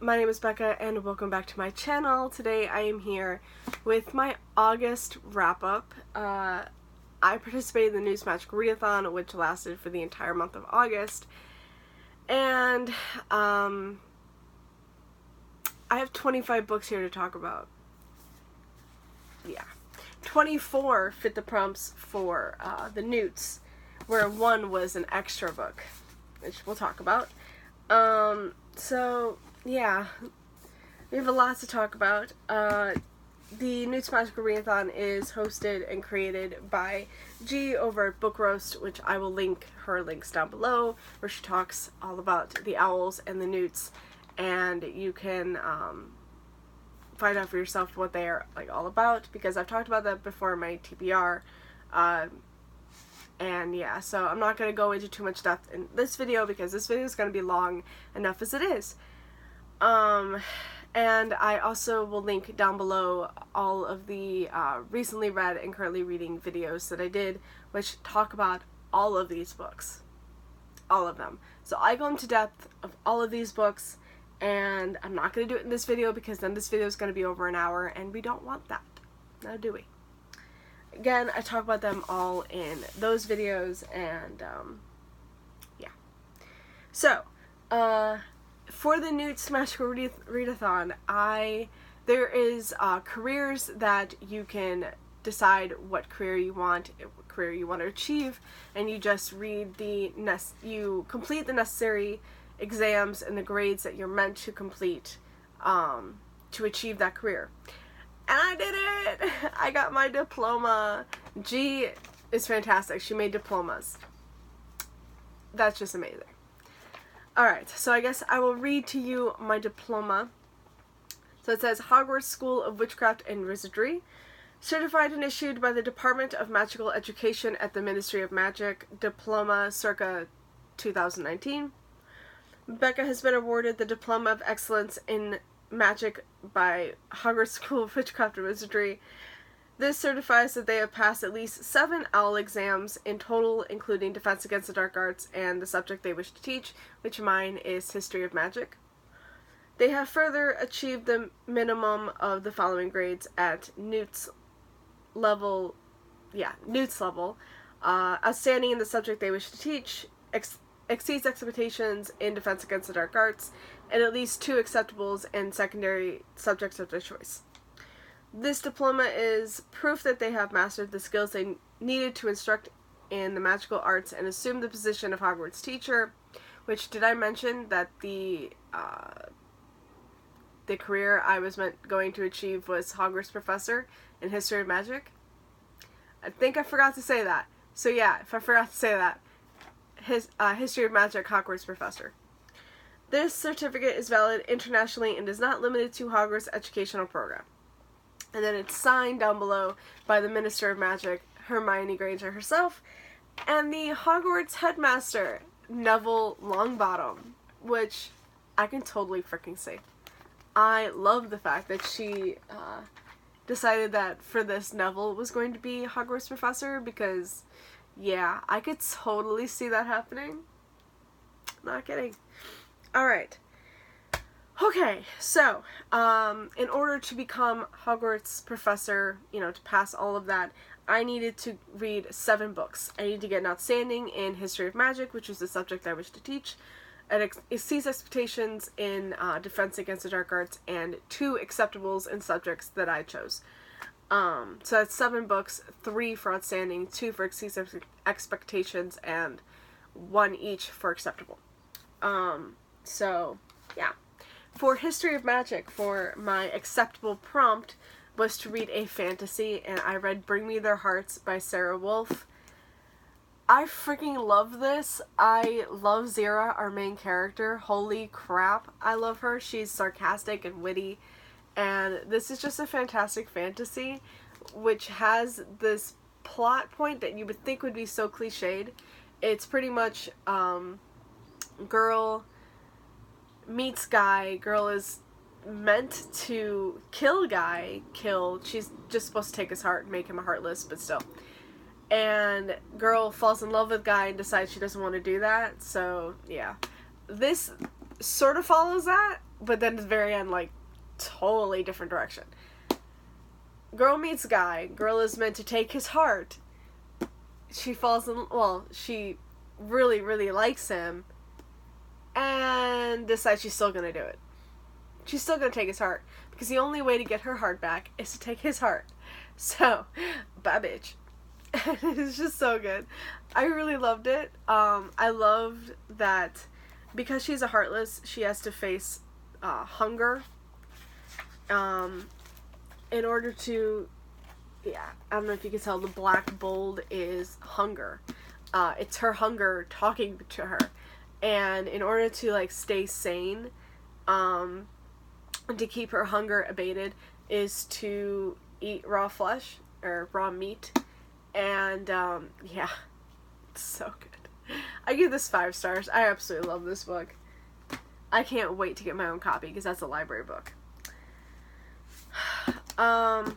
my name is Becca and welcome back to my channel. Today I am here with my August wrap-up. I participated in the N.E.W.T.S Magic Readathon, which lasted for the entire month of August. And I have 25 books here to talk about. Yeah. 24 fit the prompts for the N.E.W.T.S, where one was an extra book, which we'll talk about. So, yeah, we have a lot to talk about. The N.E.W.T.S Magic Readathon is hosted and created by G over at Book Roast, which I will link her links down below, where she talks all about the owls and the N.E.W.T.S, and you can find out for yourself what they are all about, because I've talked about that before in my TBR. And yeah, so I'm not going to go into too much depth in this video because this video is going to be long enough as it is. And I also will link down below all of the recently read and currently reading videos that I did, which talk about all of these books. All of them. So I go into depth of all of these books, and I'm not going to do it in this video because then this video is going to be over an hour, and we don't want that. Now do we? Again, I talk about them all in those videos, and yeah. So, for the N.E.W.T.S Magic Readathon, there is careers that you can decide what career you want to achieve, and you just read you complete the necessary exams and the grades that you're meant to complete to achieve that career. And I did it! I got my diploma. G is fantastic. She made diplomas. That's just amazing. Alright, so I guess I will read to you my diploma. So it says, Hogwarts School of Witchcraft and Wizardry, certified and issued by the Department of Magical Education at the Ministry of Magic, diploma circa 2019. Becca has been awarded the Diploma of Excellence in Magic by Hogwarts School of Witchcraft and Wizardry. This certifies that they have passed at least 7 OWL exams in total, including Defense Against the Dark Arts and the subject they wish to teach, which mine is History of Magic. They have further achieved the minimum of the following grades at N.E.W.T.S level, outstanding in the subject they wish to teach, exceeds expectations in Defense Against the Dark Arts, and at least 2 acceptables in secondary subjects of their choice. This diploma is proof that they have mastered the skills they needed to instruct in the magical arts and assume the position of Hogwarts teacher, which, did I mention that the career I was going to achieve was Hogwarts professor in History of Magic? I think I forgot to say that. So yeah, if I forgot to say that, History of Magic Hogwarts professor. This certificate is valid internationally and is not limited to Hogwarts educational program. And then it's signed down below by the Minister of Magic, Hermione Granger herself, and the Hogwarts headmaster, Neville Longbottom, which I can totally freaking see. I love the fact that she decided that for this Neville was going to be Hogwarts professor, because yeah, I could totally see that happening. Not kidding. Alright. Okay, so, in order to become Hogwarts professor, to pass all of that, I needed to read 7 books. I needed to get an outstanding in History of Magic, which is the subject I wish to teach, and exceeds expectations in Defense Against the Dark Arts, and 2 acceptables in subjects that I chose. So that's 7 books, 3 for outstanding, 2 for exceeds expectations, and 1 each for acceptable. So, yeah. For History of Magic, for my acceptable prompt, was to read a fantasy, and I read Bring Me Their Hearts by Sarah Wolfe. I freaking love this. I love Zira, our main character. Holy crap, I love her. She's sarcastic and witty, and this is just a fantastic fantasy, which has this plot point that you would think would be so cliched. It's pretty much, girl meets guy, girl is meant to kill guy, she's just supposed to take his heart and make him a heartless, but still. And girl falls in love with guy and decides she doesn't want to do that, so yeah. This sort of follows that, but then at the very end, like, totally different direction. Girl meets guy. Girl is meant to take his heart. She she really, really likes him, and decides she's still gonna do it. She's still gonna take his heart, because the only way to get her heart back is to take his heart. So, bye bitch. It's just so good. I really loved it. I loved that because she's a heartless, she has to face hunger. In order to, I don't know if you can tell, the black bold is hunger. It's her hunger talking to her. And in order to, like, stay sane, and to keep her hunger abated, is to eat raw flesh, or raw meat. And, yeah, it's so good. I give this 5 stars. I absolutely love this book. I can't wait to get my own copy, because that's a library book. I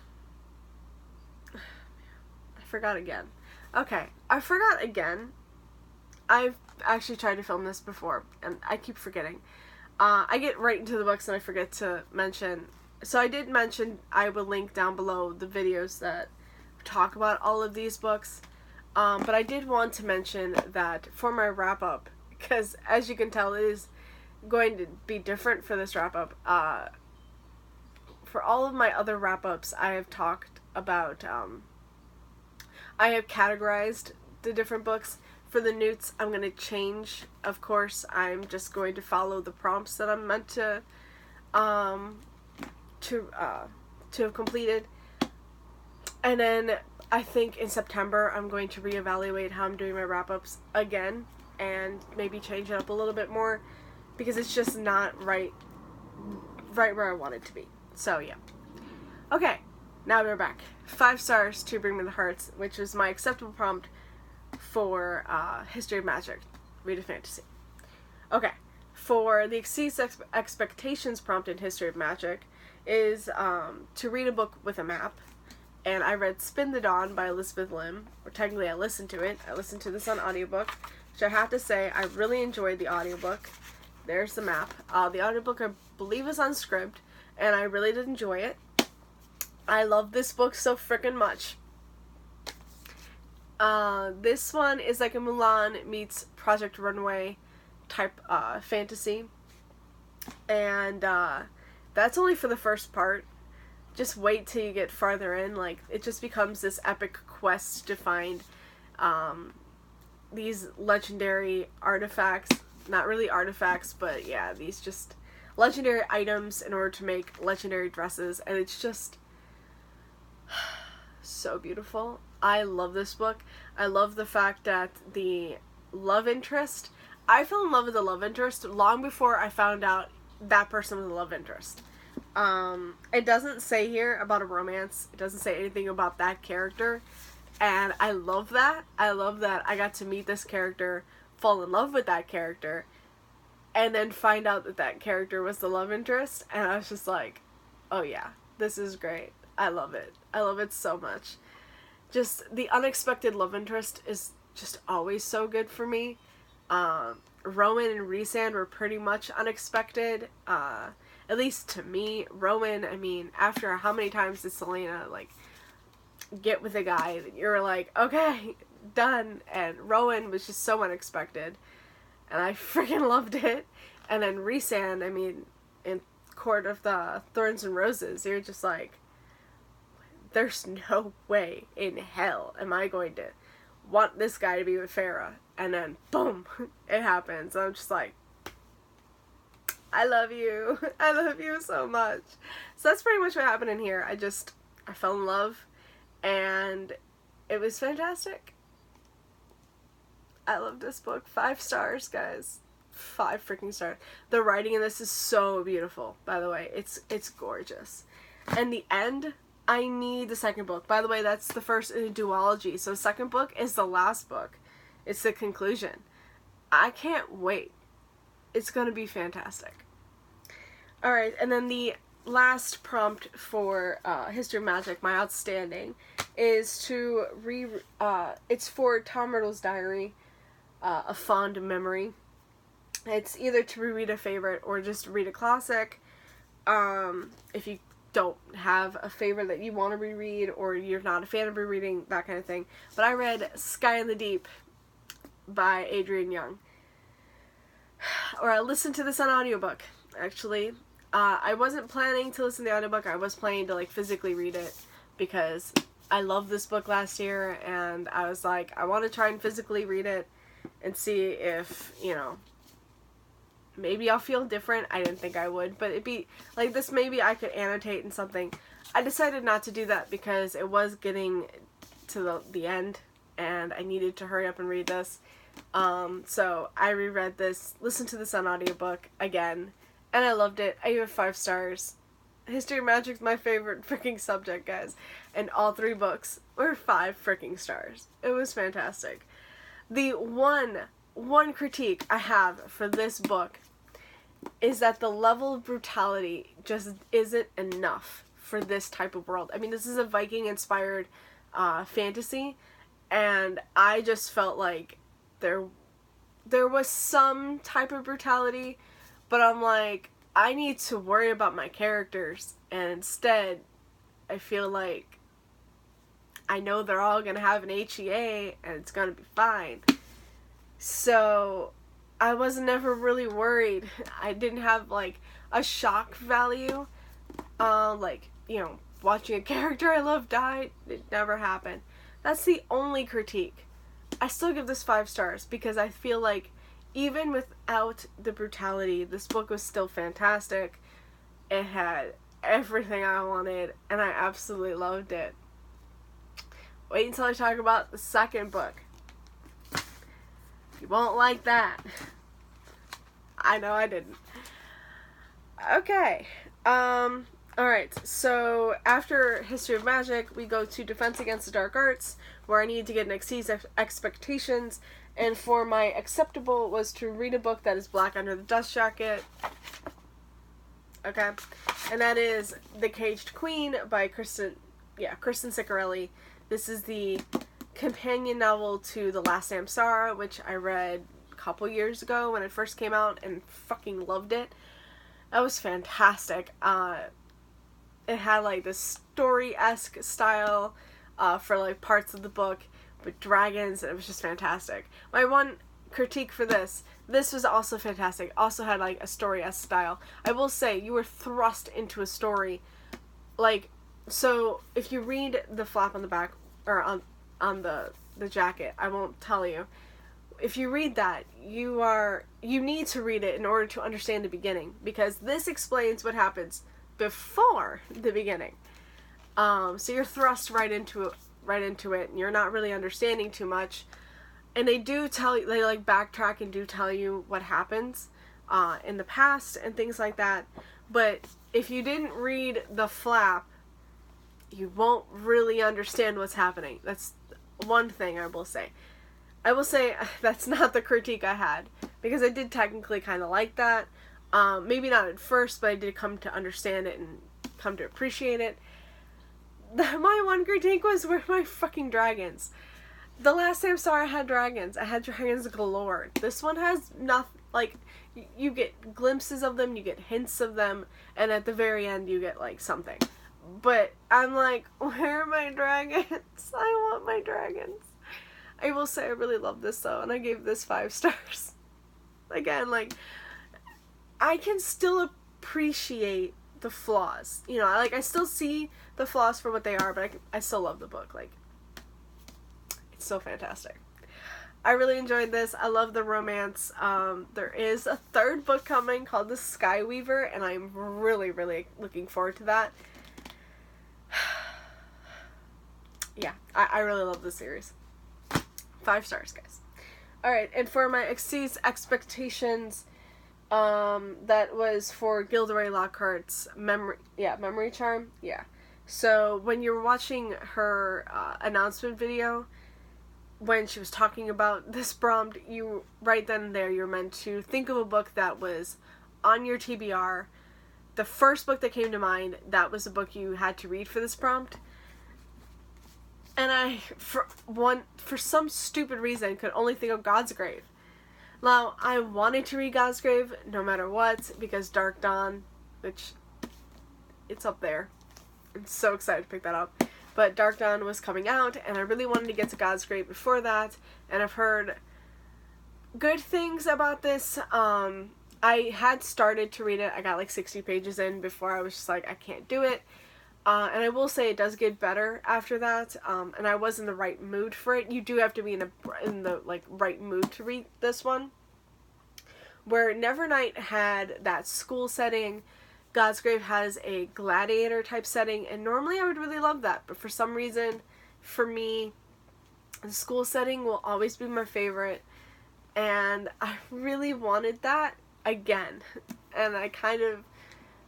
forgot again. Okay, I forgot again. I've actually tried to film this before, and I keep forgetting. I get right into the books and I forget to mention. So I did mention I will link down below the videos that talk about all of these books. But I did want to mention that for my wrap-up, because as you can tell, it is going to be different for this wrap-up. For all of my other wrap-ups, I have talked about, I have categorized the different books. For the N.E.W.T.S, I'm going to change, of course. I'm just going to follow the prompts that I'm meant to have completed. And then I think in September I'm going to reevaluate how I'm doing my wrap-ups again and maybe change it up a little bit more, because it's just not right where I want it to be. So yeah. Okay, now we're back. 5 stars to Bring Me the Hearts, which is my acceptable prompt for History of Magic, Read a Fantasy. Okay, for the Exceeds Expectations prompt in History of Magic is to read a book with a map. And I read Spin the Dawn by Elizabeth Lim, or technically I listened to it. I listened to this on audiobook, which I have to say I really enjoyed the audiobook. There's the map. The audiobook I believe is on Scribd, and I really did enjoy it. I love this book so frickin' much. This one is like a Mulan meets Project Runway type fantasy. And that's only for the first part. Just wait till you get farther in. Like, it just becomes this epic quest to find these legendary artifacts. Not really artifacts, but yeah, these just legendary items in order to make legendary dresses. And it's just so beautiful. I love this book. I love the fact that the love interest, I fell in love with the love interest long before I found out that person was the love interest. It doesn't say here about a romance. It doesn't say anything about that character. And I love that. I love that I got to meet this character, fall in love with that character, and then find out that that character was the love interest. And I was just like, oh yeah, this is great. I love it. I love it so much. Just the unexpected love interest is just always so good for me. Rowan and Rhysand were pretty much unexpected. At least to me. Rowan, I mean, after how many times did Selena, like, get with a guy that you're like, okay, done. And Rowan was just so unexpected. And I freaking loved it. And then Rhysand, I mean, in Court of the Thorns and Roses, you're just like, there's no way in hell am I going to want this guy to be with Farrah. And then, boom, it happens. I'm just like, I love you. I love you so much. So that's pretty much what happened in here. I fell in love, and it was fantastic. I love this book. 5 stars, guys. 5 freaking stars. The writing in this is so beautiful, by the way. It's gorgeous. And the end, I need the second book. By the way, that's the first in a duology. So the second book is the last book. It's the conclusion. I can't wait. It's going to be fantastic. Alright, and then the last prompt for History of Magic, my outstanding, is to it's for Tom Riddle's Diary, A Fond Memory. It's either to reread a favorite or just read a classic. If you don't have a favorite that you want to reread, or you're not a fan of rereading, that kind of thing. But I read Sky in the Deep by Adrienne Young. Or I listened to this on audiobook, actually. I wasn't planning to listen to the audiobook. I was planning to, like, physically read it because I loved this book last year, and I was like, I want to try and physically read it and see if, you know, maybe I'll feel different. I didn't think I would, but it'd be, like, this maybe I could annotate in something. I decided not to do that because it was getting to the end, and I needed to hurry up and read this. So I reread this, listened to this on audiobook again, and I loved it. I gave it 5 stars. History of Magic's my favorite freaking subject, guys. And all 3 books were 5 freaking stars. It was fantastic. The one critique I have for this book is that the level of brutality just isn't enough for this type of world. I mean, this is a Viking-inspired fantasy, and I just felt like there was some type of brutality, but I'm like, I need to worry about my characters, and instead, I feel like I know they're all gonna have an HEA, and it's gonna be fine. So I was never really worried. I didn't have, like, a shock value. Like, you know, watching a character I love die, it never happened. That's the only critique. I still give this 5 stars because I feel like even without the brutality, this book was still fantastic. It had everything I wanted, and I absolutely loved it. Wait until I talk about the second book. You won't like that. I know I didn't. Okay. Alright, so after History of Magic, we go to Defense Against the Dark Arts, where I needed to get N.E.W.T.S expectations, and for my acceptable was to read a book that is black under the dust jacket. Okay. And that is The Caged Queen by Kristen Ciccarelli. This is the companion novel to The Last Samsara, which I read a couple years ago when it first came out and fucking loved it. That was fantastic. It had, like, this story-esque style for, like, parts of the book with dragons, and it was just fantastic. My one critique for this was also fantastic. Also had, like, a story-esque style. I will say, you were thrust into a story. Like, so if you read the flap on the back, or on the jacket, I won't tell you. If you read that, you need to read it in order to understand the beginning, because this explains what happens before the beginning. So you're thrust right into it, and you're not really understanding too much. And they do tell you, they, like, backtrack and do tell you what happens in the past and things like that. But if you didn't read the flap, you won't really understand what's happening. That's one thing I will say. I will say that's not the critique I had, because I did technically kind of like that. Maybe not at first, but I did come to understand it and come to appreciate it. My one critique was, where are my fucking dragons? The Last Samsara had dragons. I had dragons galore. This one has nothing. Like, you get glimpses of them, you get hints of them, and at the very end you get, like, something. But I'm like, where are my dragons? I want my dragons. I will say I really love this, though, and I gave this 5 stars. Again, like, I can still appreciate the flaws. You know, I still see the flaws for what they are, but I still love the book. Like, it's so fantastic. I really enjoyed this. I love the romance. There is a 3rd book coming called The Skyweaver, and I'm really, really looking forward to that. Yeah, I really love this series. 5 stars, guys. Alright, and for my N.E.W.T.S expectations, that was for Gilderoy Lockhart's Memory Charm. Yeah. So when you're watching her announcement video, when she was talking about this prompt, you, right then and there, you're meant to think of a book that was on your TBR. The first book that came to mind, that was a book you had to read for this prompt. And I, for some stupid reason, could only think of God's Grave. Now, I wanted to read Godsgrave no matter what, because Dark Dawn, which, it's up there. I'm so excited to pick that up. But Dark Dawn was coming out, and I really wanted to get to Godsgrave before that, and I've heard good things about this. I had started to read it. I got like 60 pages in before I was just like, I can't do it. And I will say it does get better after that. And I was in the right mood for it. You do have to be in the like right mood to read this one. Where Nevernight had that school setting, Godsgrave has a gladiator type setting, and normally I would really love that, but for some reason, for me, the school setting will always be my favorite, and I really wanted that again, and I kind of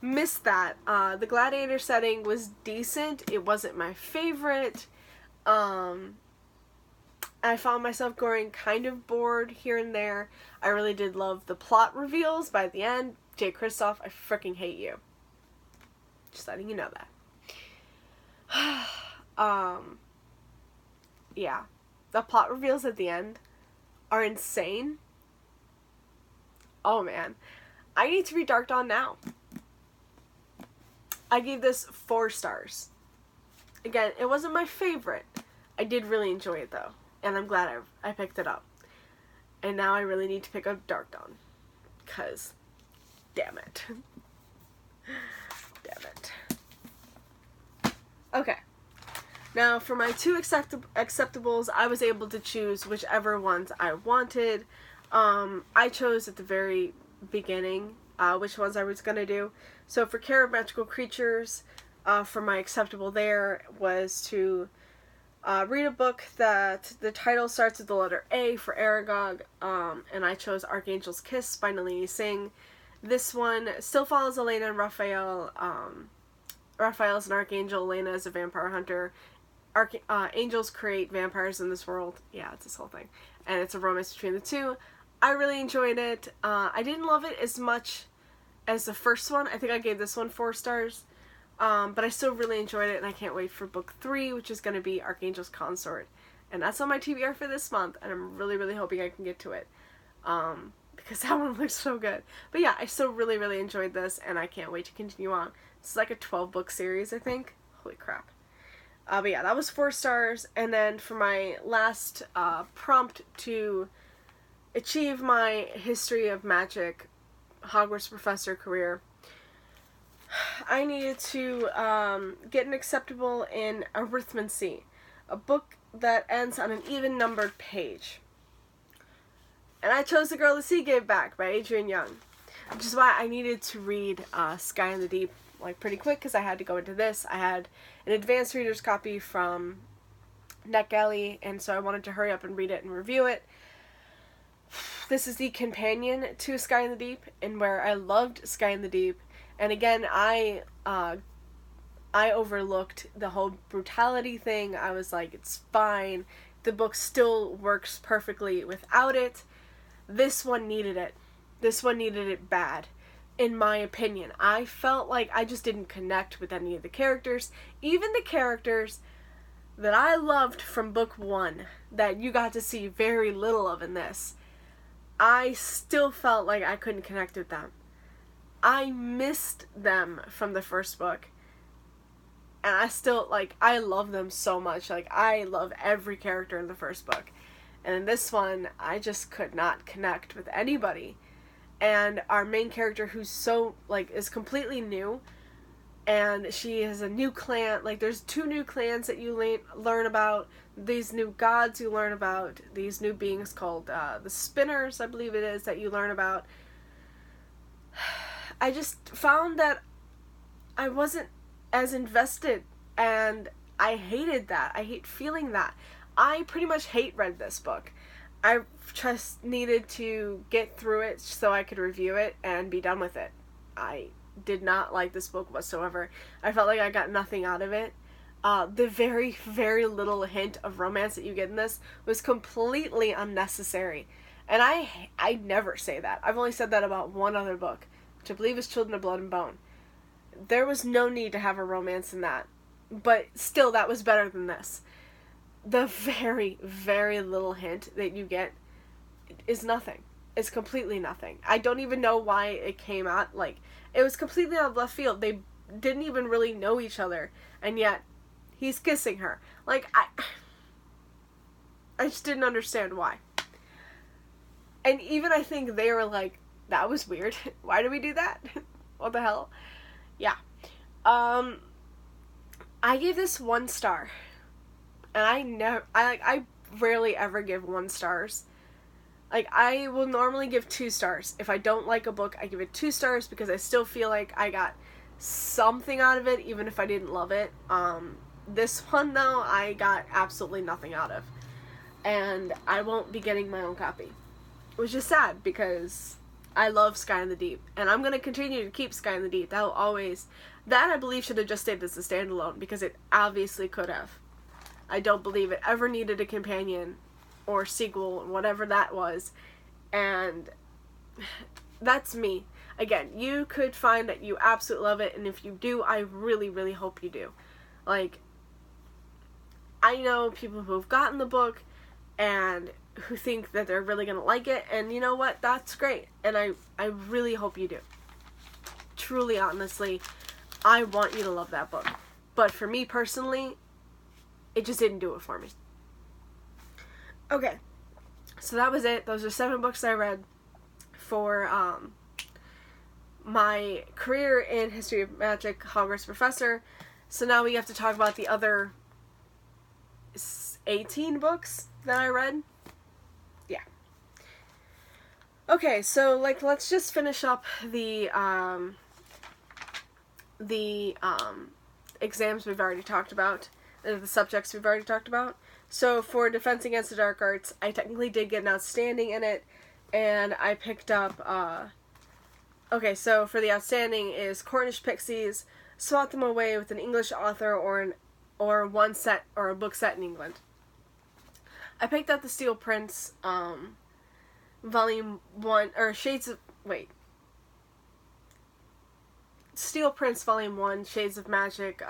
missed that. The gladiator setting was decent. It wasn't my favorite. I found myself growing kind of bored here and there. I really did love the plot reveals by the end. Jay Kristoff, I freaking hate you. Just letting you know that. Yeah. The plot reveals at the end are insane. Oh man. I need to read Dark Dawn now. I gave this 4 stars. Again, it wasn't my favorite. I did really enjoy it though. And I'm glad I picked it up. And now I really need to pick up Dark Dawn. Because, damn it. Damn it. Okay. Now, for my 2 acceptables, I was able to choose whichever ones I wanted. I chose at the very beginning which ones I was going to do. So for Care of Magical Creatures, for my acceptable there was to read a book that the title starts with the letter A for Aragog, and I chose Archangel's Kiss by Nalini Singh. This one still follows Elena and Raphael. Raphael's an archangel, Elena is a vampire hunter. Angels create vampires in this world. Yeah, it's this whole thing. And it's a romance between the two. I really enjoyed it. I didn't love it as much as the first one. I think I gave this one 4 stars. But I still really enjoyed it, and I can't wait for book 3, which is going to be Archangel's Consort. And that's on my TBR for this month, and I'm really, really hoping I can get to it. Because that one looks so good. But yeah, I still really, really enjoyed this, and I can't wait to continue on. This is like a 12-book series, I think. Holy crap. But yeah, that was 4 stars. And then for my last prompt to achieve my History of Magic Hogwarts Professor career, I needed to get an acceptable in Arithmancy, a book that ends on an even-numbered page. And I chose The Girl the Sea Gave Back by Adrienne Young, which is why I needed to read Sky in the Deep like pretty quick, because I had to go into this. I had an advanced reader's copy from NetGalley, and so I wanted to hurry up and read it and review it. This is the companion to Sky in the Deep, and where I loved Sky in the Deep. And again, I overlooked the whole brutality thing. I was like, it's fine. The book still works perfectly without it. This one needed it. This one needed it bad, in my opinion. I felt like I just didn't connect with any of the characters. Even the characters that I loved from book 1, that you got to see very little of in this, I still felt like I couldn't connect with them. I missed them from the first book. And I still, like, I love them so much. Like, I love every character in the first book. And in this one, I just could not connect with anybody. And our main character, who's so, like, is completely new, and she has a new clan. Like, there's 2 new clans that you learn about, these new gods you learn about, these new beings called the Spinners, I believe it is, that you learn about. I just found that I wasn't as invested, and I hated that. I hate feeling that. I pretty much read this book. I just needed to get through it so I could review it and be done with it. I did not like this book whatsoever. I felt like I got nothing out of it. The very, very little hint of romance that you get in this was completely unnecessary. And I never say that. I've only said that about one other book, which I believe is Children of Blood and Bone. There was no need to have a romance in that. But still, that was better than this. The very, very little hint that you get is nothing. is completely nothing. I don't even know why it came out. Like, it was completely out of left field. They didn't even really know each other, and yet he's kissing her. Like, I just didn't understand why. And even I think they were like, that was weird. Why did we do that? What the hell? Yeah. I gave this 1 star. And I rarely ever give 1 stars. Like, I will normally give 2 stars. If I don't like a book, I give it 2 stars because I still feel like I got something out of it, even if I didn't love it. This one, though, I got absolutely nothing out of. And I won't be getting my own copy. Which is sad, because I love Sky in the Deep. And I'm going to continue to keep Sky in the Deep. That, I believe, should have just stayed as a standalone, because it obviously could have. I don't believe it ever needed a companion or sequel, whatever that was. And that's me. Again, you could find that you absolutely love it, and if you do, I really, really hope you do. Like, I know people who have gotten the book and who think that they're really going to like it, and you know what? That's great. And I really hope you do. Truly, honestly, I want you to love that book. But for me personally, it just didn't do it for me. Okay, so that was it. Those are 7 books I read for my career in History of Magic, Hogwarts Professor. So now we have to talk about the other 18 books that I read. Yeah. Okay, so let's just finish up the exams we've already talked about, the subjects we've already talked about. So for Defense Against the Dark Arts, I technically did get an outstanding in it, and I picked up, okay, so for the outstanding is Cornish Pixies, Swat Them Away with an English author or a book set in England. I picked up the Steel Prince, Volume 1, or Steel Prince Volume 1, Shades of Magic,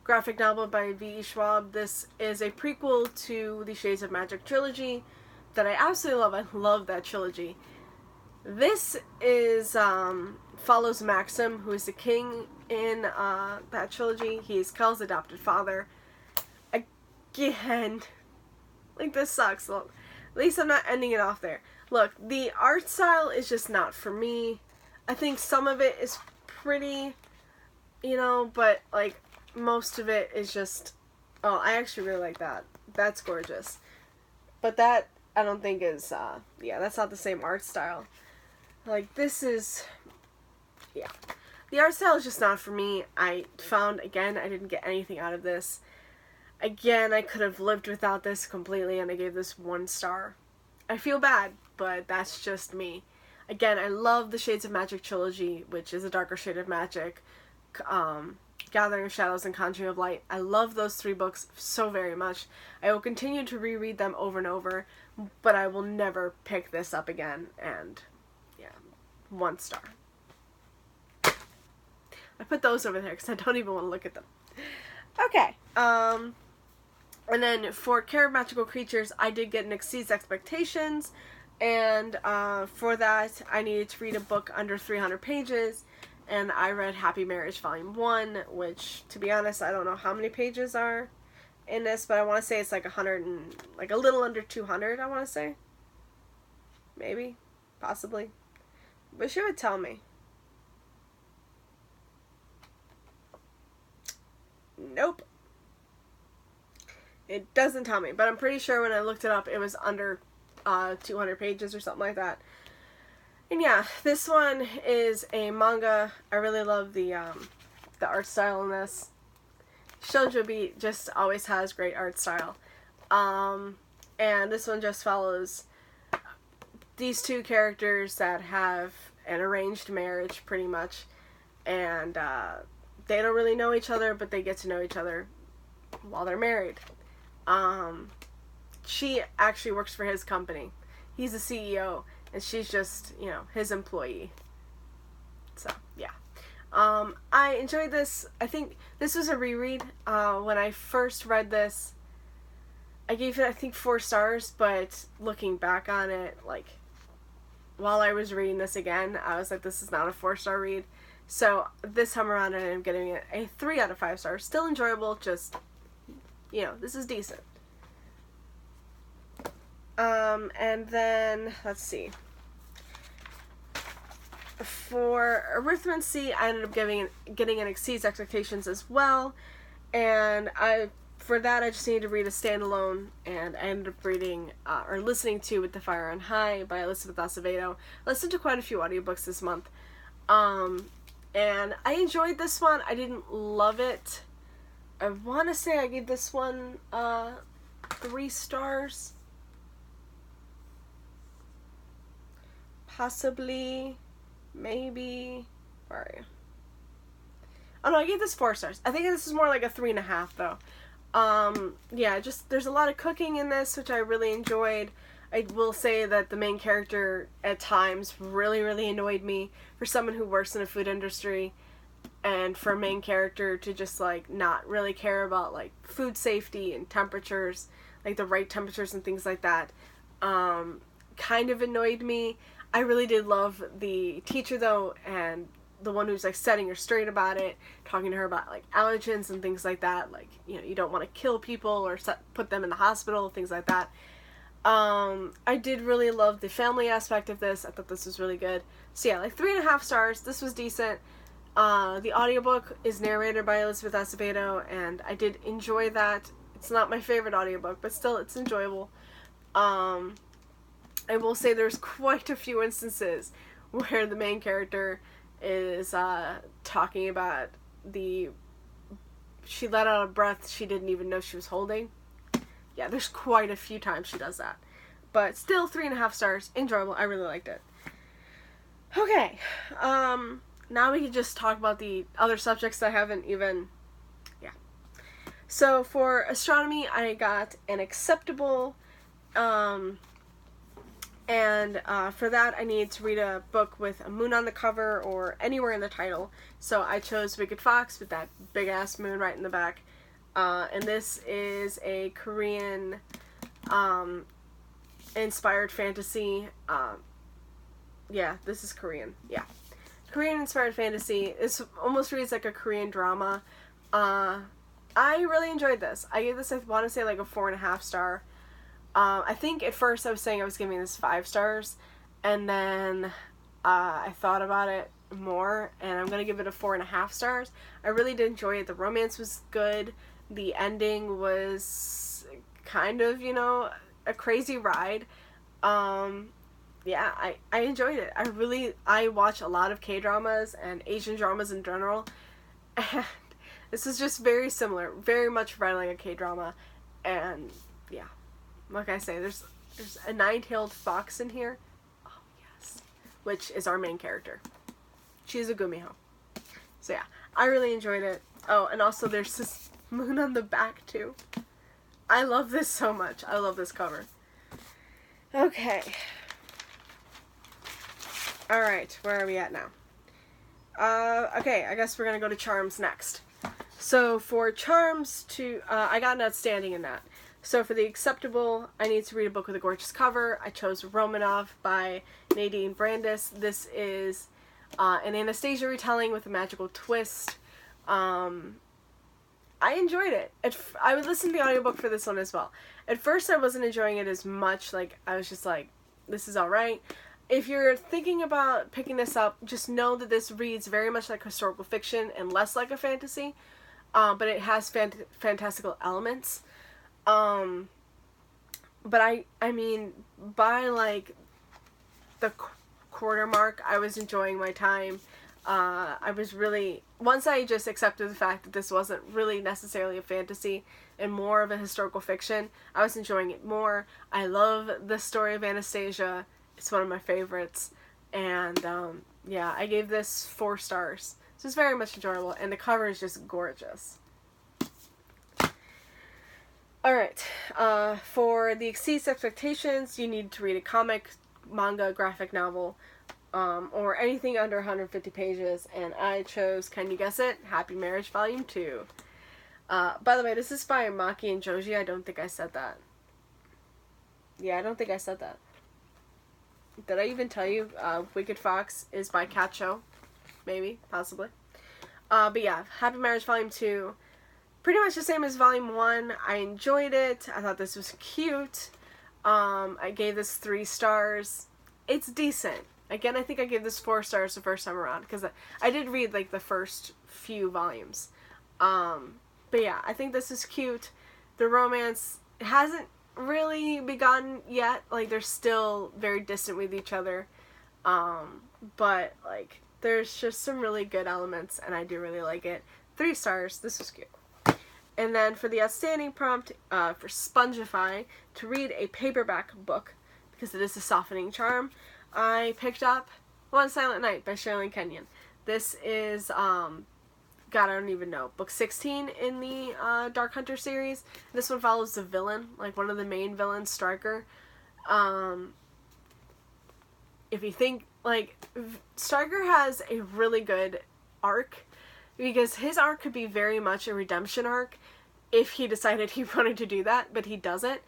graphic novel by V.E. Schwab. This is a prequel to the Shades of Magic trilogy that I absolutely love. I love that trilogy. This is, follows Maxim, who is the king in that trilogy. He is Kel's adopted father. Again, this sucks. Look, at least I'm not ending it off there. Look, the art style is just not for me. I think some of it is pretty, but, most of it is just, I actually really like that. That's gorgeous. But that, I don't think is, that's not the same art style. This is, the art style is just not for me. I found, again, I didn't get anything out of this. Again, I could have lived without this completely, and I gave this 1 star. I feel bad, but that's just me. Again, I love the Shades of Magic trilogy, which is a darker shade of magic, Gathering of Shadows and Conjuring of Light. I love those 3 books so very much. I will continue to reread them over and over, but I will never pick this up again, and 1 star. I put those over there because I don't even want to look at them. Okay, and then for Care of Magical Creatures, I did get N.E.W.T.S Expectations, and for that, I needed to read a book under 300 pages, and I read Happy Marriage Volume 1, which, to be honest, I don't know how many pages are in this, but I want to say it's 100 and, a little under 200, I want to say. Maybe. Possibly. Wish it would tell me. Nope. It doesn't tell me, but I'm pretty sure when I looked it up, it was under 200 pages or something like that. And yeah, this one is a manga. I really love the art style in this. Shoujo Beat just always has great art style. And this one just follows these 2 characters that have an arranged marriage, pretty much. And they don't really know each other, but they get to know each other while they're married. She actually works for his company. He's the CEO, and she's just, his employee. So, yeah. I enjoyed this. I think this was a reread. When I first read this, I gave it, I think, 4 stars, but looking back on it, while I was reading this again, I was like, this is not a 4-star read. So this time around, I am getting it a 3 out of 5 stars. Still enjoyable, just, this is decent. And then, let's see. For Arithmancy, I ended up getting an Exceeds Expectations as well. And for that, I just needed to read a standalone, and I ended up reading, or listening to With the Fire on High by Elizabeth Acevedo. I listened to quite a few audiobooks this month. And I enjoyed this one. I didn't love it. I want to say I gave this one, 3 stars. Possibly, maybe, where are you? Oh no, I gave this 4 stars. I think this is more like a 3.5 though. Yeah, just, there's a lot of cooking in this, which I really enjoyed. I will say that the main character at times really, really annoyed me for someone who works in a food industry, and for a main character to just, like, not really care about, like, food safety and temperatures, like the right temperatures and things like that, kind of annoyed me. I really did love the teacher though, and the one who's, like, setting her straight about it, talking to her about, like, allergens and things like that, like, you don't want to kill people or put them in the hospital, things like that. I did really love the family aspect of this. I thought this was really good. So yeah, like 3.5 stars. This was decent. The audiobook is narrated by Elizabeth Acevedo, and I did enjoy that. It's not my favorite audiobook, but still, it's enjoyable. I will say there's quite a few instances where the main character is talking about she let out a breath she didn't even know she was holding. Yeah, there's quite a few times she does that. But still, 3.5 stars. Enjoyable. I really liked it. Okay. Now we can just talk about the other subjects that I haven't even... Yeah. So for astronomy, I got an acceptable... And for that, I needed to read a book with a moon on the cover or anywhere in the title. So I chose Wicked Fox with that big-ass moon right in the back. And this is a Korean inspired fantasy. Yeah, this is Korean. Yeah. Korean inspired fantasy. It almost reads like a Korean drama. I really enjoyed this. I gave this, I want to say, like a 4.5 star. I think at first I was saying I was giving this 5 stars, and then I thought about it more, and I'm gonna give it a 4.5 stars. I really did enjoy it. The romance was good. The ending was kind of, a crazy ride. Yeah, I enjoyed it. I watch a lot of K-dramas and Asian dramas in general, and this is just very similar, very much read like a K-drama, and yeah. Like I say, there's a 9-tailed fox in here. Oh, yes. Which is our main character. She's a gumiho. So yeah, I really enjoyed it. Oh, and also there's this moon on the back, too. I love this so much. I love this cover. Okay. Alright, where are we at now? Okay, I guess we're gonna go to Charms next. So for Charms, I got an outstanding in that. So for the acceptable, I need to read a book with a gorgeous cover. I chose Romanov by Nadine Brandis. This is an Anastasia retelling with a magical twist. I enjoyed it. I would listen to the audiobook for this one as well. At first, I wasn't enjoying it as much. Like, I was just like, this is alright. If you're thinking about picking this up, just know that this reads very much like historical fiction and less like a fantasy. But it has fantastical elements. But I mean, by, like, the quarter mark, I was enjoying my time. I was really, once I just accepted the fact that this wasn't really necessarily a fantasy and more of a historical fiction, I was enjoying it more. I love the story of Anastasia. It's one of my favorites. And, yeah, I gave this 4 stars. So it's very much enjoyable, and the cover is just gorgeous. Alright, for the Exceeds Expectations, you need to read a comic, manga, graphic novel, or anything under 150 pages, and I chose, can you guess it? Happy Marriage Volume 2. By the way, this is by Maki and Joji. I don't think I said that. Yeah, I don't think I said that. Did I even tell you Wicked Fox is by Cat Show? Maybe, possibly. But yeah, Happy Marriage Volume 2, pretty much the same as Volume 1. I enjoyed it. I thought this was cute. I gave this 3 stars. It's decent. Again, I think I gave this 4 stars the first time around, because I did read, like, the first few volumes. But yeah, I think this is cute. The romance hasn't really begun yet. Like, they're still very distant with each other. But, like, there's just some really good elements, and I do really like it. 3 stars. This was cute. And then for the outstanding prompt for Spongify, to read a paperback book, because it is a softening charm, I picked up One Silent Night by Sherilyn Kenyon. This is, God, I don't even know, book 16 in the Dark Hunter series. This one follows the villain, like one of the main villains, Stryker. If you think, like, Stryker has a really good arc, because his arc could be very much a redemption arc if he decided he wanted to do that, but he doesn't.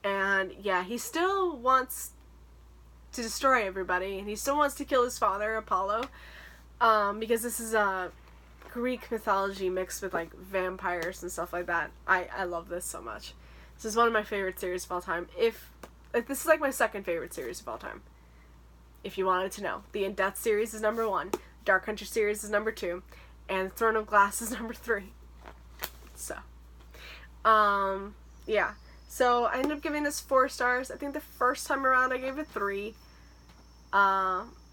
And yeah, he still wants to destroy everybody, and he still wants to kill his father, Apollo, because this is a Greek mythology mixed with, like, vampires and stuff like that. I love this so much. This is one of my favorite series of all time. This is, like, my second favorite series of all time, if you wanted to know. The N.E.W.T.S series is number 1, Dark Hunter series is number 2, and Throne of Glass is number 3. So, yeah. So, I ended up giving this 4 stars. I think the first time around I gave it 3.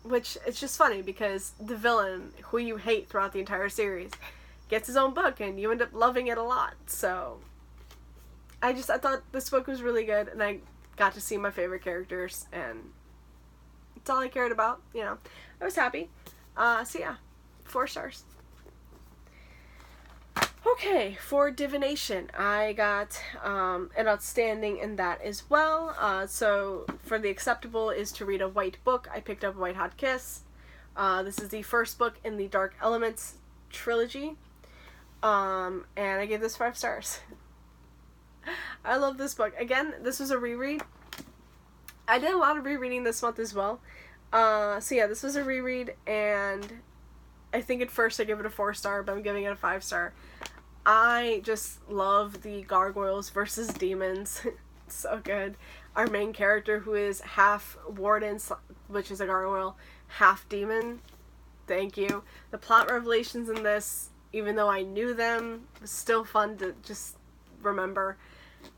Which, it's just funny, because the villain, who you hate throughout the entire series, gets his own book, and you end up loving it a lot. So, I thought this book was really good, and I got to see my favorite characters, and it's all I cared about, you know. I was happy. So yeah, 4 stars. Okay, for divination, I got an outstanding in that as well. So for the acceptable is to read a white book. I picked up White Hot Kiss. This is the first book in the Dark Elements trilogy. And I gave this 5 stars. I love this book. Again, this was a reread. I did a lot of rereading this month as well. So yeah, this was a reread, and I think at first I gave it a 4 star, but I'm giving it a 5 star. I just love the gargoyles versus demons. It's so good. Our main character, who is half warden, which is a gargoyle, half demon. Thank you. The plot revelations in this, even though I knew them, was still fun to just remember.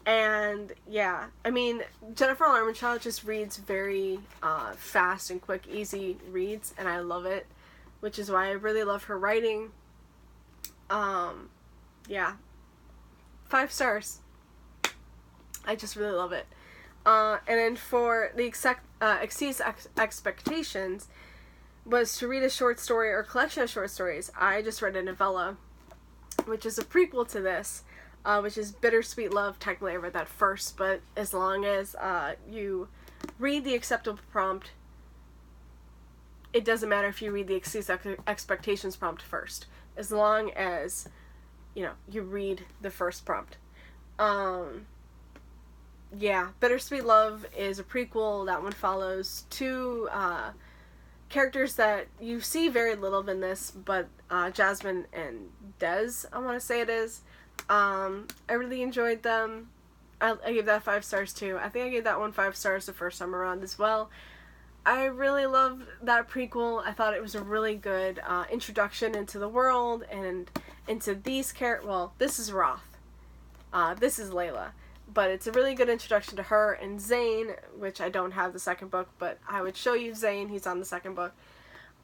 And yeah, I mean, Jennifer Armentrout just reads very fast and quick, easy reads, and I love it, which is why I really love her writing. Yeah, 5 stars. I just really love it. And then for the Exceeds Expectations was to read a short story or collection of short stories. I just read a novella, which is a prequel to this, which is Bittersweet Love. Technically I read that first, but as long as you read the acceptable prompt, it doesn't matter if you read the Exceeds Expectations prompt first, as long as, you know, you read the first prompt. Yeah, Bittersweet Love is a prequel. That one follows 2 characters that you see very little of in this, but Jasmine and Des, I want to say it is. I really enjoyed them. I gave that 5 stars too. I think I gave that one 5 stars the first time around as well. I really loved that prequel. I thought it was a really good introduction into the world and into these characters. Well, this is Roth. This is Layla. But it's a really good introduction to her and Zane, which I don't have the second book, but I would show you Zane. He's on the second book.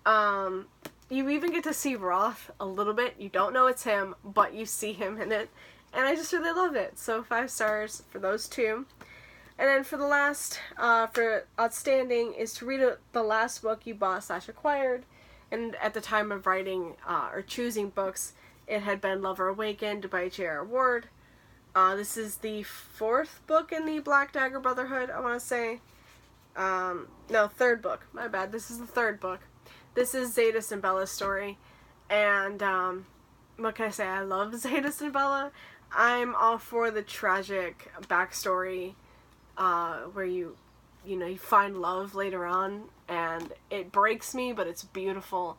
You even get to see Roth a little bit. You don't know it's him, but you see him in it. And I just really love it. So 5 stars for those 2. And then for the last, for outstanding, is to read the last book you bought / acquired. And at the time of writing or choosing books, it had been Lover Awakened by J.R. Ward. This is the 4th book in the Black Dagger Brotherhood, I want to say. No, 3rd book. My bad. This is the 3rd book. This is Zadis and Bella's story. And, what can I say? I love Zadis and Bella. I'm all for the tragic backstory, where you you find love later on, and it breaks me, but it's beautiful.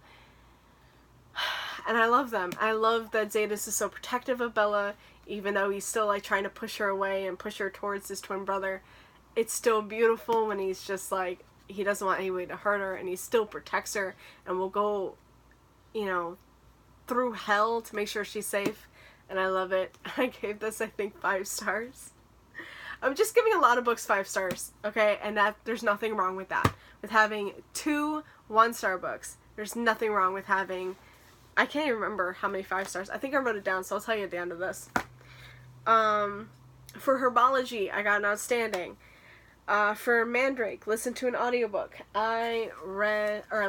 And I love them. I love that Zetas is so protective of Bella, even though he's still like trying to push her away and push her towards his twin brother. It's still beautiful when he's just like, he doesn't want anybody to hurt her, and he still protects her and will go, through hell to make sure she's safe. And I love it. I gave this, I think, 5 stars. I'm just giving a lot of books 5 stars, okay? And that there's nothing wrong with that. With having 2 1-star books, there's nothing wrong with having, I can't even remember how many 5 stars. I think I wrote it down, so I'll tell you at the end of this. For Herbology, I got an outstanding. For Mandrake, listened to an audiobook. I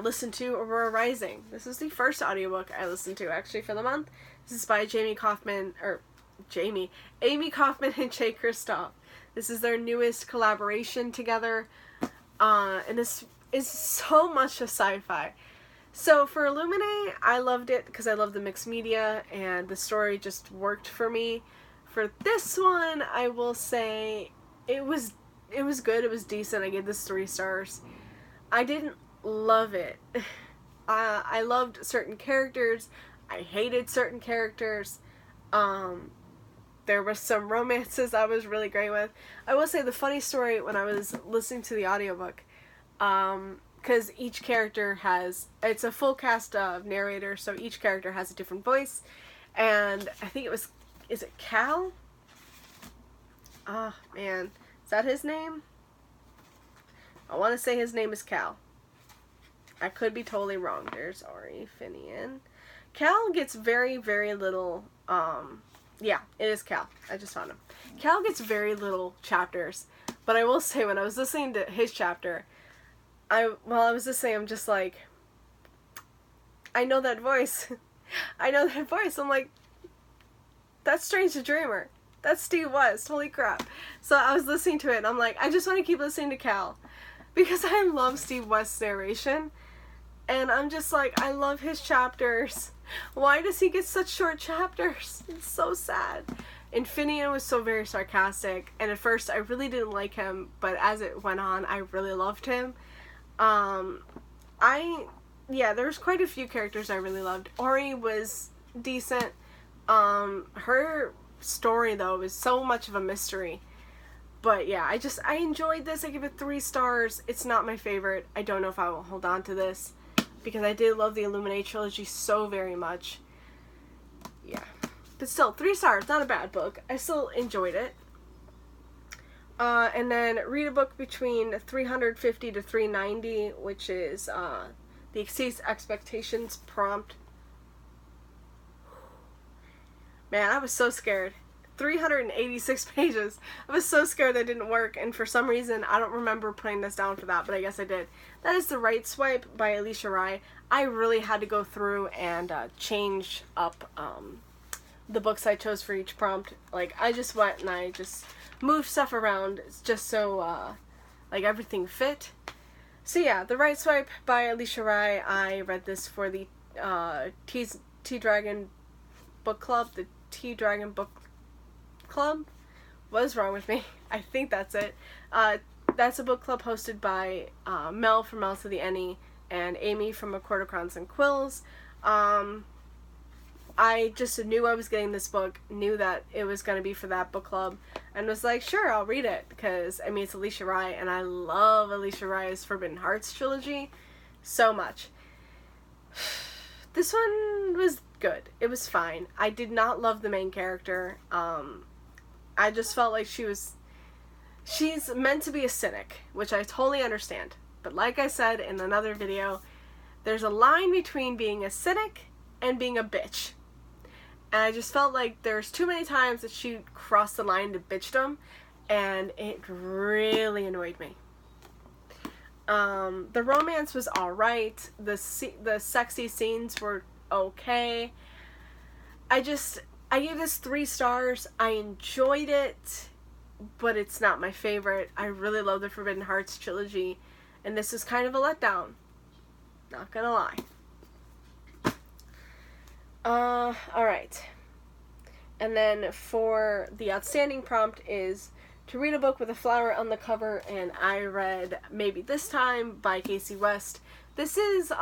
listened to Aurora Rising. This is the first audiobook I listened to, actually, for the month. This is by Amy Kaufman and Jay Kristoff. This is their newest collaboration together, and this is so much a sci-fi. So for Illuminae, I loved it because I love the mixed media, and the story just worked for me. For this one, I will say it was good. It was decent. I gave this 3 stars. I didn't love it. I loved certain characters. I hated certain characters. There were some romances I was really great with. I will say the funny story when I was listening to the audiobook, because each character it's a full cast of narrators, so each character has a different voice, and I think is it Cal? Oh, man. Is that his name? I want to say his name is Cal. I could be totally wrong. There's Ari Finian. Cal gets very, very little, yeah, it is Cal. I just found him. Cal gets very little chapters, but I will say when I was listening to his chapter, while I was listening, I'm just like, I know that voice. I know that voice. I'm like, that's Strange the Dreamer. That's Steve West. Holy crap. So I was listening to it, and I'm like, I just want to keep listening to Cal, because I love Steve West's narration, and I'm just like, I love his chapters. Why does he get such short chapters? It's so sad. And Finian was so very sarcastic, and at first I really didn't like him, but as it went on, I really loved him. There's quite a few characters I really loved. Ori was decent. Her story, though, is so much of a mystery. But yeah, I enjoyed this. I give it 3 stars. It's not my favorite. I don't know if I will hold on to this, because I did love the Illuminae trilogy so very much. Yeah. But still, 3 stars. Not a bad book. I still enjoyed it. And then read a book between 350 to 390, which is the Exceeds Expectations prompt. Man, I was so scared. 386 pages. I was so scared that didn't work, and for some reason, I don't remember putting this down for that, but I guess I did. That is The Right Swipe by Alicia Rai. I really had to go through and change up the books I chose for each prompt. Like, I just went and I just moved stuff around just so, everything fit. So yeah, The Right Swipe by Alicia Rai. I read this for the T-Dragon Book Club, the T-Dragon Book Club? What is wrong with me? I think that's it. That's a book club hosted by Mel from Mel to the N.E. and Amy from A Quarter Crowns and Quills. I just knew I was getting this book, knew that it was going to be for that book club, and was like, sure, I'll read it, because, I mean, it's Alicia Rai, and I love Alicia Rai's Forbidden Hearts trilogy so much. This one was good. It was fine. I did not love the main character. I just felt like she's meant to be a cynic, which I totally understand. But like I said in another video, there's a line between being a cynic and being a bitch. And I just felt like there's too many times that she crossed the line to bitchdom, and it really annoyed me. The romance was alright. The sexy scenes were okay. I gave this 3 stars. I enjoyed it, but it's not my favorite. I really love the Forbidden Hearts trilogy, and this is kind of a letdown. Not gonna lie. Alright. And then for the outstanding prompt is to read a book with a flower on the cover, and I read Maybe This Time by Casey West. This is,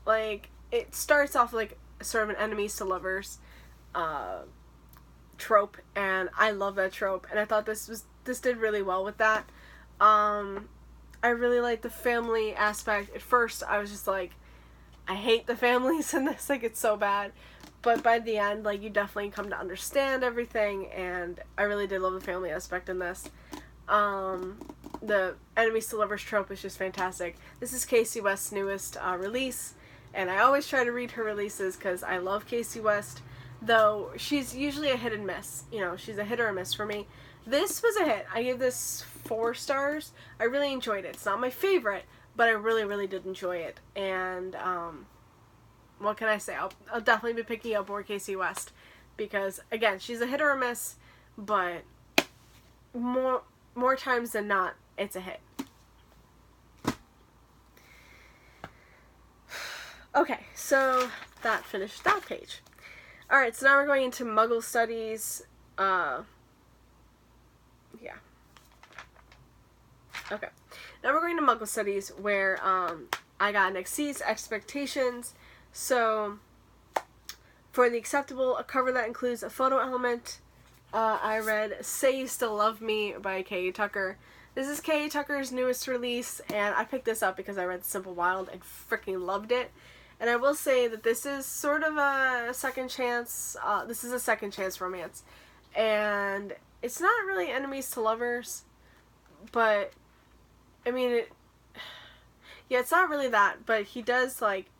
like, it starts off like sort of an enemies to lovers trope, and I love that trope, and I thought this did really well with that. I really like the family aspect. At first, I was just like, I hate the families in this, like, it's so bad. But by the end, like, you definitely come to understand everything, and I really did love the family aspect in this. The enemies to lovers trope is just fantastic. This is Casey West's newest release, and I always try to read her releases because I love Casey West, though she's usually a hit and miss. You know, she's a hit or a miss for me. This was a hit. I give this 4 stars. I really enjoyed it. It's not my favorite, but I really, really did enjoy it. And, what can I say? I'll definitely be picking up more Casey West because, again, she's a hit or a miss, but more times than not, it's a hit. Okay, so that finished that page. Alright, so now we're going into Muggle Studies. Yeah. Okay. Now we're going to Muggle Studies, where I got N.E.W.T.S Expectations. So, for the acceptable, a cover that includes a photo element, I read Say You Still Love Me by K.A. Tucker. This is K.A. Tucker's newest release, and I picked this up because I read Simple Wild and freaking loved it. And I will say that this is sort of a second chance, this is a second chance romance. And it's not really enemies to lovers, but, I mean, yeah, it's not really that, but he does, like,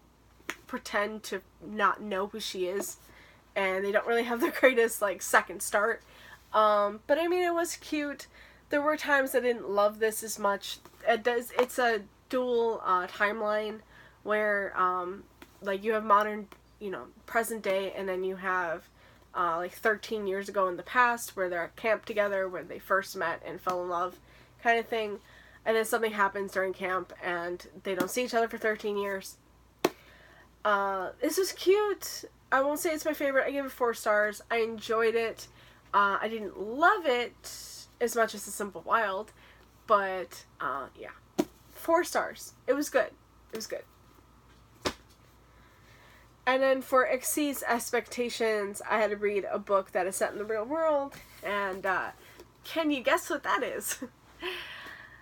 pretend to not know who she is, and they don't really have the greatest, like, second start. But, I mean, it was cute. There were times I didn't love this as much. It's a dual timeline where, like, you have modern, you know, present day, and then you have like 13 years ago in the past where they're at camp together, where they first met and fell in love, kind of thing. And then something happens during camp and they don't see each other for 13 years. This was cute. I won't say it's my favorite. I gave it 4 stars. I enjoyed it. I didn't love it as much as The Simple Wild, but yeah, 4 stars. It was good. It was good. And then for Exceeds Expectations, I had to read a book that is set in the real world, and can you guess what that is?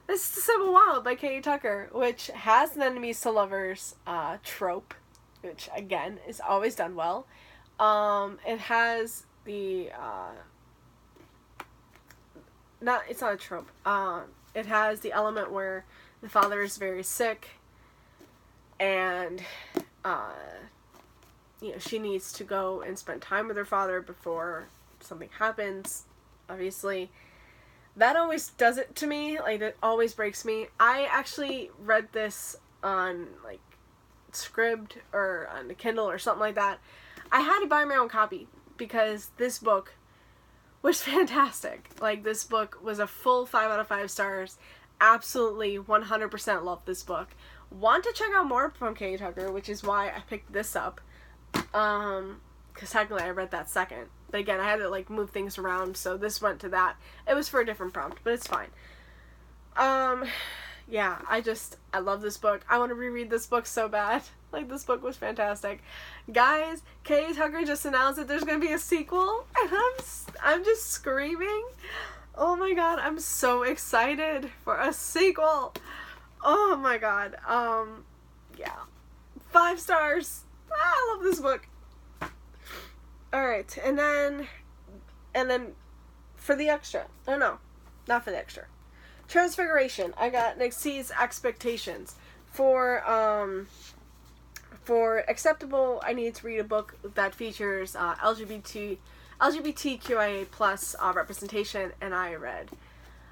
This is The Simple Wild by K.A. Tucker, which has an enemies to lovers trope, which, again, is always done well. It has the, it's not a trope. It has the element where the father is very sick, and, you know, she needs to go and spend time with her father before something happens, obviously. That always does it to me. Like, it always breaks me. I actually read this on, like, Scribd or on the Kindle or something like that. I had to buy my own copy because this book was fantastic. Like, this book was a full 5 out of 5 stars. Absolutely 100% loved this book. Want to check out more from K.A. Tucker, which is why I picked this up. Because technically I read that second. But again, I had to, like, move things around, so this went to that. It was for a different prompt, but it's fine. Yeah, I love this book. I want to reread this book so bad. Like, this book was fantastic. Guys, K.A. Tucker just announced that there's going to be a sequel, and I'm just screaming. Oh my god, I'm so excited for a sequel. Oh my god. Yeah. 5 stars. I love this book. Alright, and then for the extra. Oh no, not for the extra. Transfiguration. I got N.E.W.T.S Expectations. For acceptable, I need to read a book that features LGBTQIA plus representation, and I read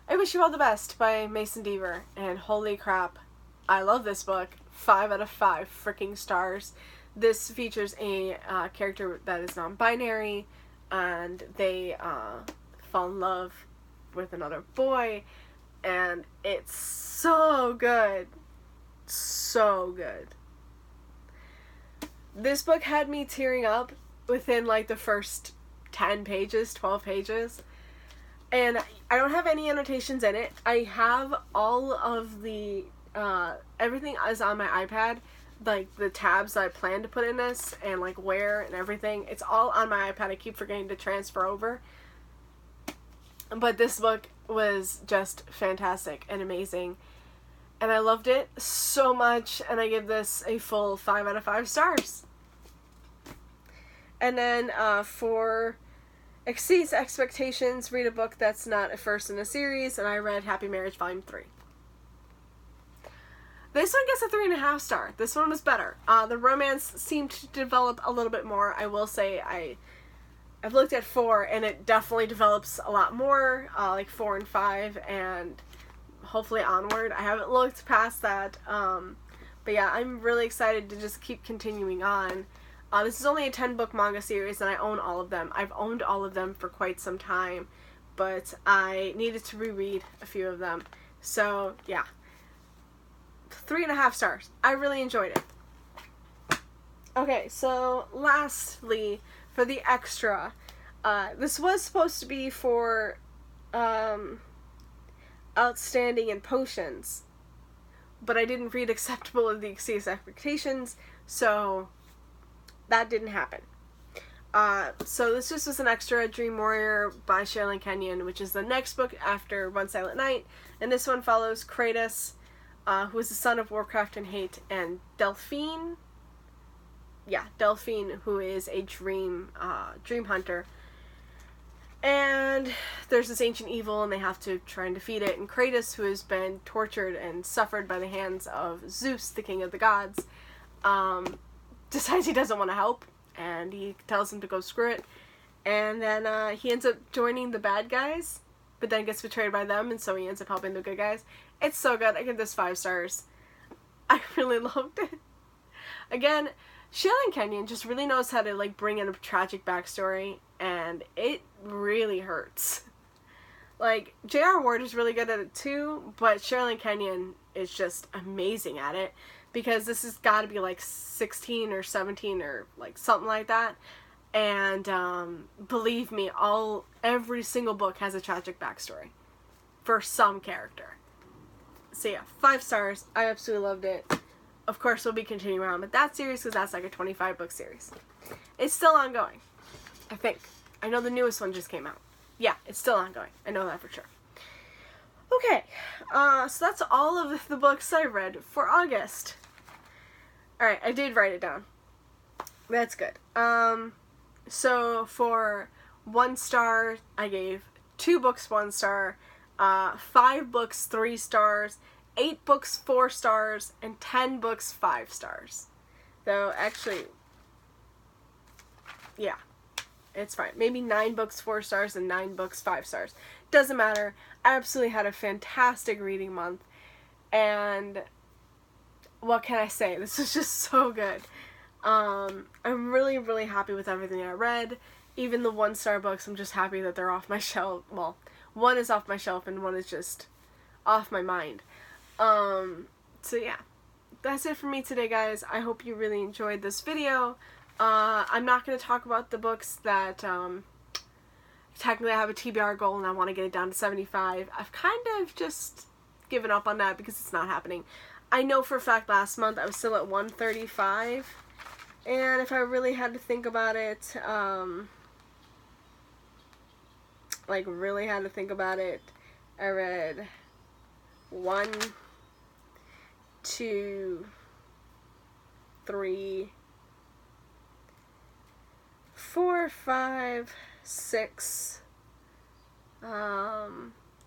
I Wish You All the Best by Mason Deaver, and holy crap, I love this book. 5 out of 5 freaking stars. This features a character that is non-binary, and they fall in love with another boy, and it's so good. So good. This book had me tearing up within, like, the first 10 pages, 12 pages, And I don't have any annotations in it. I have all of the, everything is on my iPad. Like, the tabs that I plan to put in this, and, like, where and everything. It's all on my iPad. I keep forgetting to transfer over. But this book was just fantastic and amazing. And I loved it so much, and I give this a full 5 out of 5 stars. And then, for Exceeds Expectations, read a book that's not a first in a series, and I read Happy Marriage Volume 3. This one gets a 3.5 star. This one was better. The romance seemed to develop a little bit more. I will say I've looked at 4, and it definitely develops a lot more, like 4 and 5, and hopefully onward. I haven't looked past that, but yeah, I'm really excited to just keep continuing on. This is only a 10-book manga series, and I own all of them. I've owned all of them for quite some time, but I needed to reread a few of them. So, yeah. 3.5 stars. I really enjoyed it. Okay, so lastly, for the extra, this was supposed to be for Outstanding in Potions, but I didn't read Acceptable of the Exceeds Expectations, so that didn't happen. So this just was an extra, Dream Warrior by Sherilyn Kenyon, which is the next book after One Silent Night, and this one follows Kratos, who is the son of Warcraft and Hate, and Delphine, who is a dream hunter. And there's this ancient evil, and they have to try and defeat it, and Kratos, who has been tortured and suffered by the hands of Zeus, the king of the gods, decides he doesn't want to help, and he tells him to go screw it, and then he ends up joining the bad guys, but then gets betrayed by them, and so he ends up helping the good guys. It's so good. I give this 5 stars. I really loved it. Again, Sherilyn Kenyon just really knows how to, like, bring in a tragic backstory, and it really hurts. Like, J.R. Ward is really good at it too, but Sherilyn Kenyon is just amazing at it, because this has got to be like 16 or 17 or like something like that, and believe me, every single book has a tragic backstory for some character. So yeah, 5 stars. I absolutely loved it. Of course, we'll be continuing on with that series because that's like a 25-book series. It's still ongoing, I think. I know the newest one just came out. Yeah, it's still ongoing. I know that for sure. Okay, so that's all of the books I read for August. Alright, I did write it down. That's good. So for 1 star, I gave 2 books 1 star, 5 books 3 stars, 8 books 4 stars, and 10 books 5 stars. Though, actually, yeah, it's fine. Maybe 9 books 4 stars and 9 books 5 stars. Doesn't matter. I absolutely had a fantastic reading month, and what can I say? This is just so good. I'm really, really happy with everything I read. Even the 1 star books, I'm just happy that they're off my shelf. Well, 1 is off my shelf and 1 is just off my mind. So yeah, that's it for me today, guys. I hope you really enjoyed this video. I'm not going to talk about the books that, technically I have a TBR goal and I want to get it down to 75. I've kind of just given up on that because it's not happening. I know for a fact last month I was still at 135, and if I really had to think about it, like really had to think about it, I read 1, 2, 3, 4, 5, 6,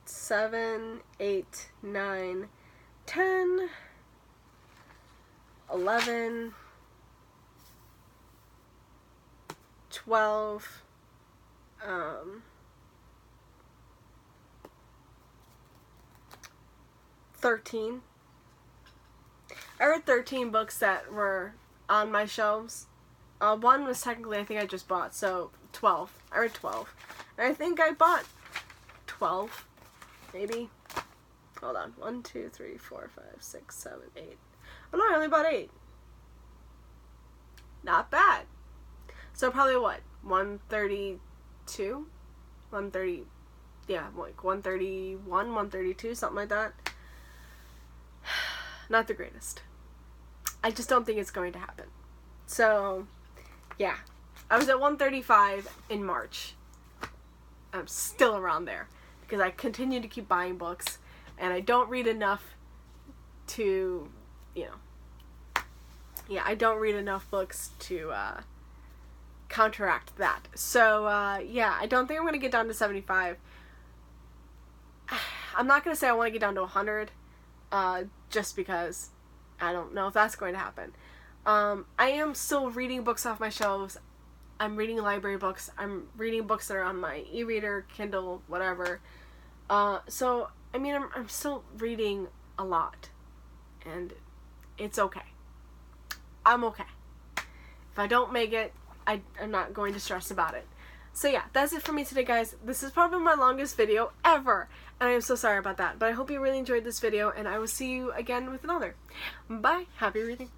7, 8, 9, 10, 11, 12, 13. I read 13 books that were on my shelves. 1 was technically, I think I just bought, so 12. I read 12. And I think I bought 12, maybe. Hold on. 1, 2, 3, 4, 5, 6, 7, 8. Oh no, I only bought 8. Not bad. So probably what? 132? 130. yeah, like 131, 132, something like that. Not the greatest. I just don't think it's going to happen. So, yeah. I was at 135 in March. I'm still around there because I continue to keep buying books and I don't read enough to, I don't read enough books to counteract that. So, I don't think I'm going to get down to 75. I'm not going to say I want to get down to 100, just because I don't know if that's going to happen. I am still reading books off my shelves. I'm reading library books. I'm reading books that are on my e-reader, Kindle, whatever. So, I mean, I'm still reading a lot. And it's okay. I'm okay. If I don't make it, I'm not going to stress about it. So yeah, that's it for me today, guys. This is probably my longest video ever. And I am so sorry about that. But I hope you really enjoyed this video. And I will see you again with another. Bye. Happy reading.